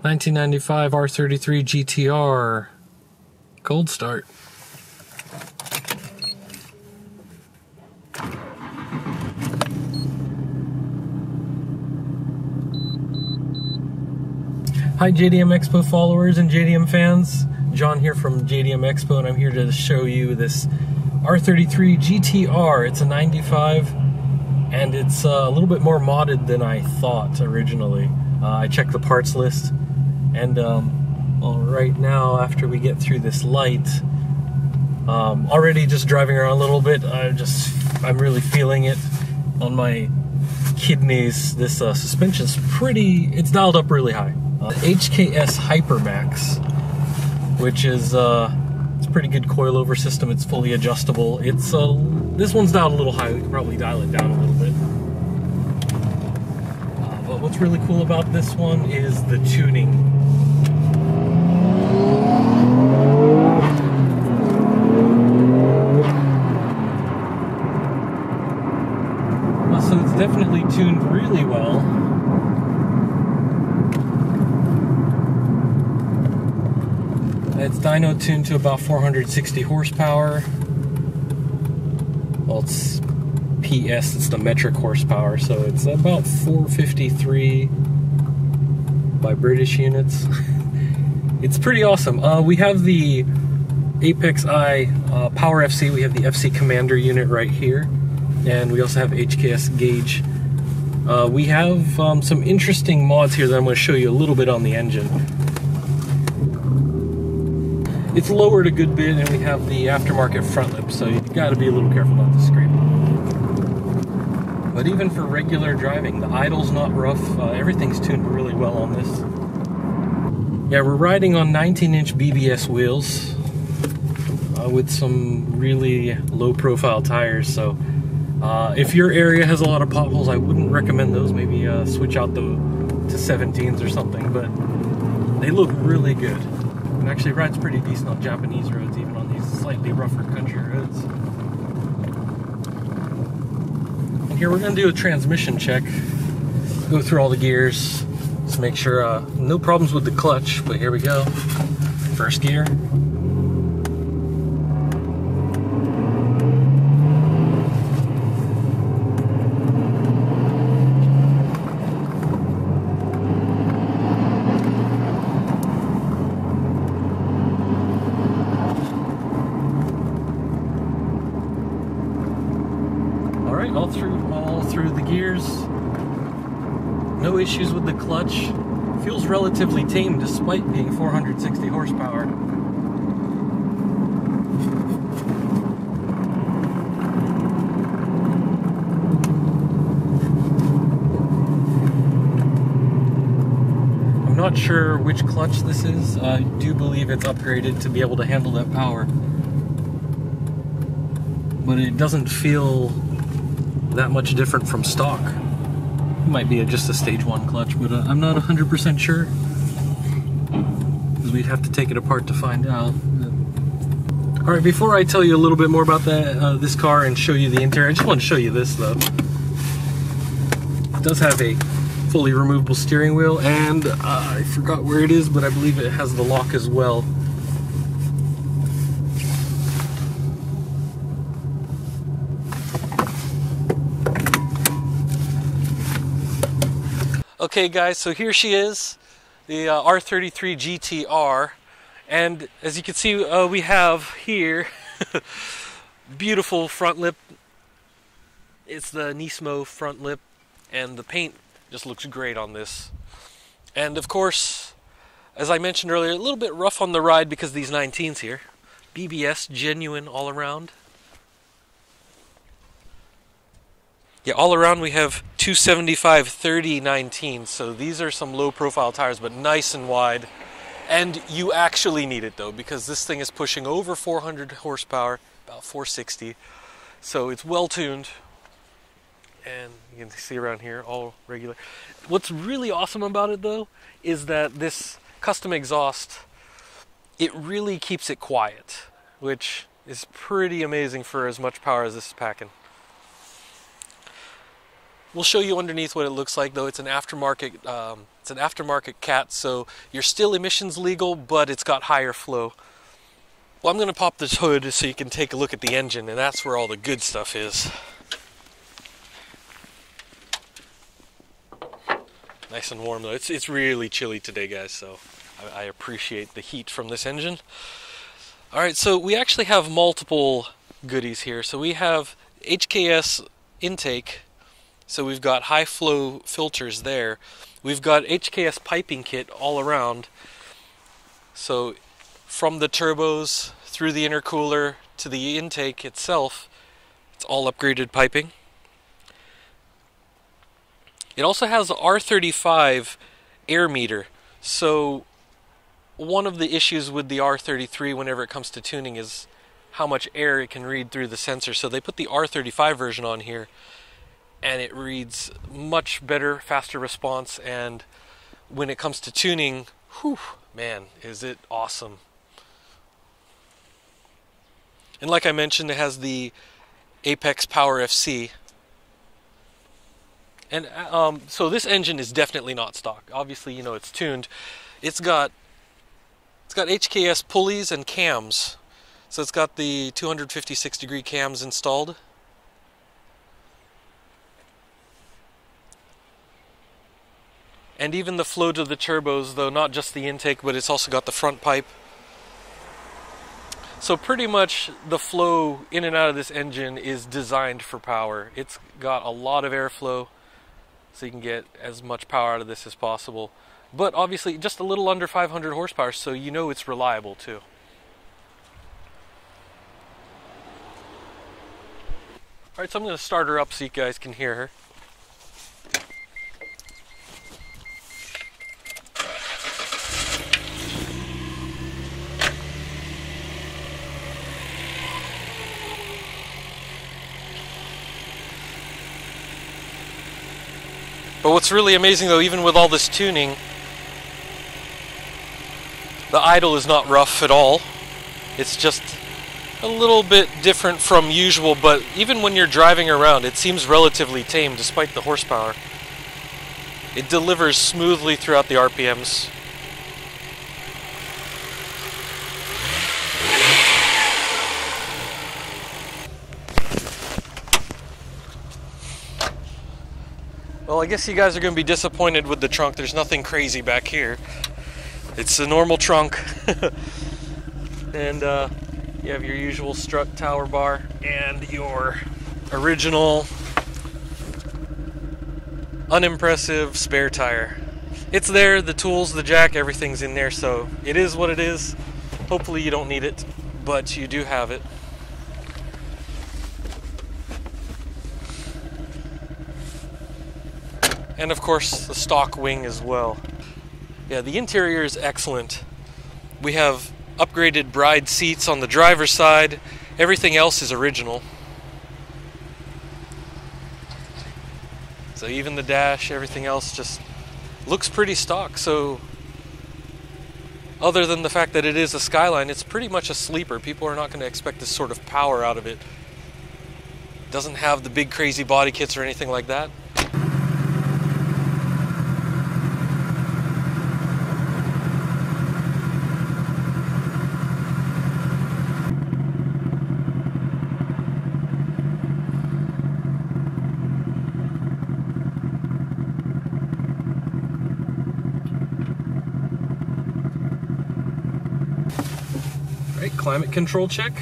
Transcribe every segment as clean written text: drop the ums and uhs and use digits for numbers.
1995 R33 GTR. Cold start. Hi JDM EXPO followers and JDM fans. John here from JDM EXPO, and I'm here to show you this R33 GTR. It's a 95 and it's a little bit more modded than I thought originally. I checked the parts list, and right now, after we get through this light, already just driving around a little bit, I'm really feeling it on my kidneys. This suspension's it's dialed up really high. HKS Hypermax, which is it's a pretty good coilover system. It's fully adjustable. It's this one's dialed a little high. We can probably dial it down a little bit. But what's really cool about this one is the tuning. So it's definitely tuned really well. It's dyno tuned to about 460 horsepower. Well, it's PS, it's the metric horsepower, so it's about 453 by British units. It's pretty awesome. We have the Apex I Power FC, we have the FC Commander unit right here, and we also have HKS gauge. We have some interesting mods here that I'm going to show you a little bit on the engine. It's lowered a good bit, and we have the aftermarket front lip, so you got to be a little careful not to scrape it. But even for regular driving, the idle's not rough. Everything's tuned really well on this. Yeah, we're riding on 19-inch BBS wheels with some really low-profile tires, so if your area has a lot of potholes, I wouldn't recommend those. Maybe switch out to 17s or something, but they look really good. It actually rides pretty decent on Japanese roads, even on these slightly rougher country roads. And here we're going to do a transmission check. Go through all the gears, just make sure no problems with the clutch, but here we go. First gear. All through the gears. No issues with the clutch. Feels relatively tame despite being 460 horsepower. I'm not sure which clutch this is. I do believe it's upgraded to be able to handle that power, but it doesn't feel that much different from stock. It might be just a stage 1 clutch, but I'm not 100% sure, because we'd have to take it apart to find out. Alright, before I tell you a little bit more about this car and show you the interior, I just want to show you this though. It does have a fully removable steering wheel, and I forgot where it is, but I believe it has the lock as well. Okay guys, so here she is, the R33 GTR, and as you can see we have here beautiful front lip. It's the Nismo front lip, and the paint just looks great on this. And of course, as I mentioned earlier, a little bit rough on the ride because of these 19s here. BBS, genuine all around. Yeah, all around we have 275/30 19s, so these are some low profile tires, but nice and wide. And you actually need it though, because this thing is pushing over 400 horsepower, about 460. So it's well tuned. And you can see around here, all regular. What's really awesome about it though, is that this custom exhaust, it really keeps it quiet, which is pretty amazing for as much power as this is packing. We'll show you underneath what it looks like, though. It's an aftermarket cat, so you're still emissions legal, but it's got higher flow. Well, I'm going to pop this hood so you can take a look at the engine, and that's where all the good stuff is. Nice and warm, though. It's really chilly today, guys, so I appreciate the heat from this engine. Alright, so we actually have multiple goodies here. So we have HKS intake, so we've got high flow filters there. We've got HKS piping kit all around. So from the turbos through the intercooler to the intake itself, it's all upgraded piping. It also has the R35 air meter. So one of the issues with the R33 whenever it comes to tuning is how much air it can read through the sensor. So they put the R35 version on here, and it reads much better, faster response, and when it comes to tuning, whew, man, is it awesome. And like I mentioned, it has the Apex Power FC. And so this engine is definitely not stock. Obviously, you know, it's tuned. It's got HKS pulleys and cams. So it's got the 256-degree cams installed. And even the flow to the turbos, though not just the intake, but it's also got the front pipe. So pretty much the flow in and out of this engine is designed for power. It's got a lot of airflow, so you can get as much power out of this as possible. But obviously just a little under 500 horsepower, so you know it's reliable too. Alright, so I'm going to start her up so you guys can hear her. But what's really amazing, though, even with all this tuning, the idle is not rough at all. It's just a little bit different from usual, but even when you're driving around, it seems relatively tame despite the horsepower. It delivers smoothly throughout the RPMs. Well, I guess you guys are going to be disappointed with the trunk. There's nothing crazy back here. It's a normal trunk. And you have your usual strut tower bar and your original unimpressive spare tire. It's there, the tools, the jack, everything's in there, so it is what it is. Hopefully you don't need it, but you do have it. And of course the stock wing as well. Yeah, the interior is excellent. We have upgraded bride seats on the driver's side. Everything else is original. So even the dash, everything else just looks pretty stock. So other than the fact that it is a Skyline, it's pretty much a sleeper. People are not going to expect this sort of power out of it. It doesn't have the big crazy body kits or anything like that. Right, climate control check.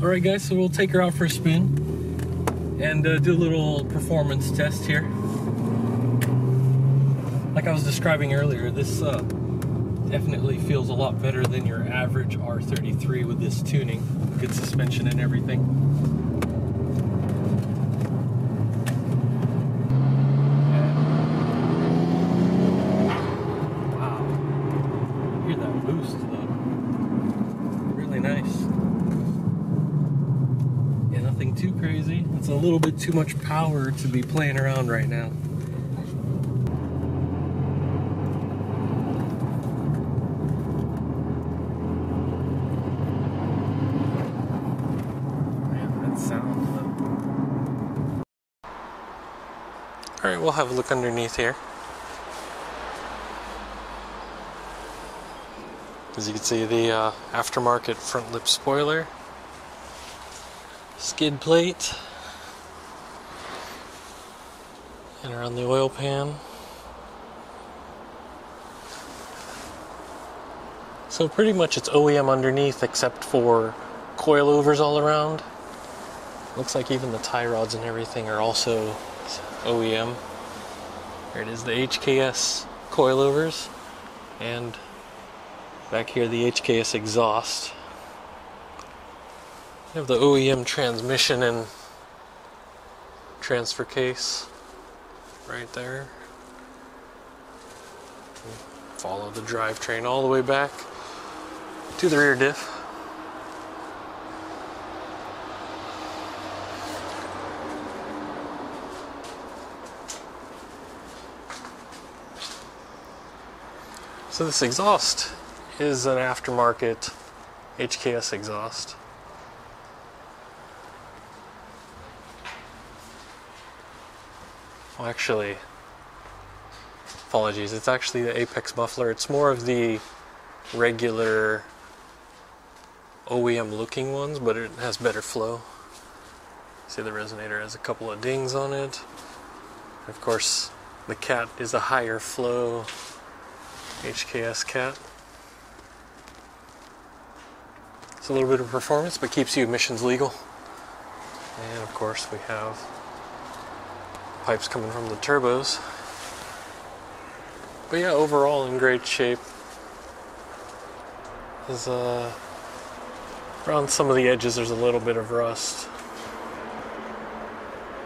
Alright guys, so we'll take her out for a spin and do a little performance test here. Like I was describing earlier, this definitely feels a lot better than your average R33 with this tuning. Good suspension and everything. Wow. too crazy. It's a little bit too much power to be playing around right now. Man, that sound. Alright, we'll have a look underneath here. As you can see, the aftermarket front lip spoiler, skid plate, and around the oil pan. So pretty much it's OEM underneath except for coilovers all around. Looks like even the tie rods and everything are also OEM. There it is, the HKS coilovers, and back here the HKS exhaust. We have the OEM transmission and transfer case right there. Follow the drivetrain all the way back to the rear diff. So this exhaust is an aftermarket HKS exhaust. Well, actually, apologies, it's actually the Apex muffler. It's more of the regular OEM looking ones, but it has better flow. See, the resonator has a couple of dings on it. Of course, the cat is a higher flow HKS cat. It's a little bit of performance, but keeps you emissions legal. And of course, we have pipes coming from the turbos. But yeah, overall in great shape. There's around some of the edges there's a little bit of rust.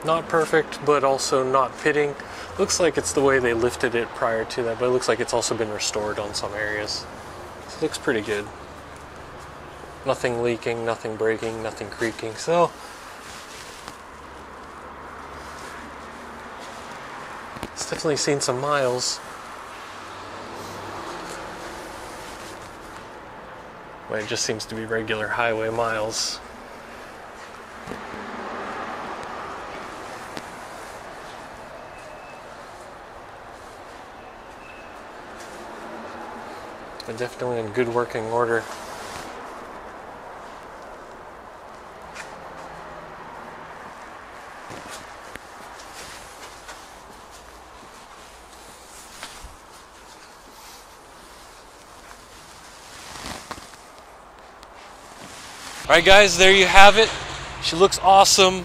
Not perfect, but also not pitting. Looks like it's the way they lifted it prior to that, but it looks like it's also been restored on some areas. So it looks pretty good. Nothing leaking, nothing breaking, nothing creaking. So it's definitely seen some miles. But it just seems to be regular highway miles. But definitely in good working order. Alright guys, there you have it. She looks awesome.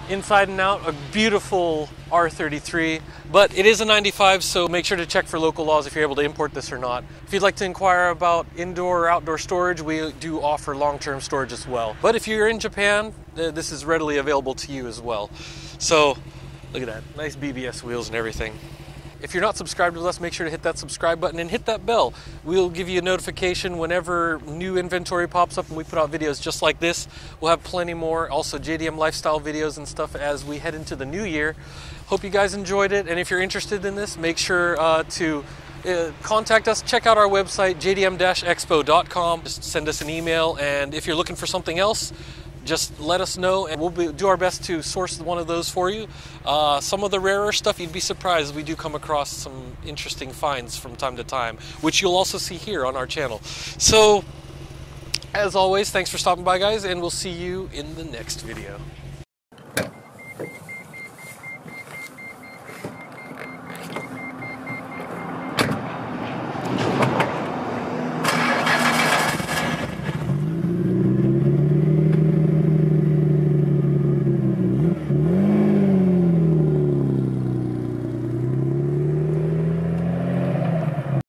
Inside and out, a beautiful R33. But it is a 95, so make sure to check for local laws if you're able to import this or not. If you'd like to inquire about indoor or outdoor storage, we do offer long-term storage as well. But if you're in Japan, this is readily available to you as well. So, look at that. Nice BBS wheels and everything. If you're not subscribed with us, make sure to hit that subscribe button and hit that bell. We'll give you a notification whenever new inventory pops up and we put out videos just like this. We'll have plenty more, also JDM lifestyle videos and stuff as we head into the new year. Hope you guys enjoyed it, and if you're interested in this, make sure to contact us. Check out our website, jdm-expo.com. Just send us an email, and if you're looking for something else, just let us know and we'll do our best to source one of those for you. Some of the rarer stuff, you'd be surprised. We do come across some interesting finds from time to time, which you'll also see here on our channel. So, as always, thanks for stopping by, guys, and we'll see you in the next video.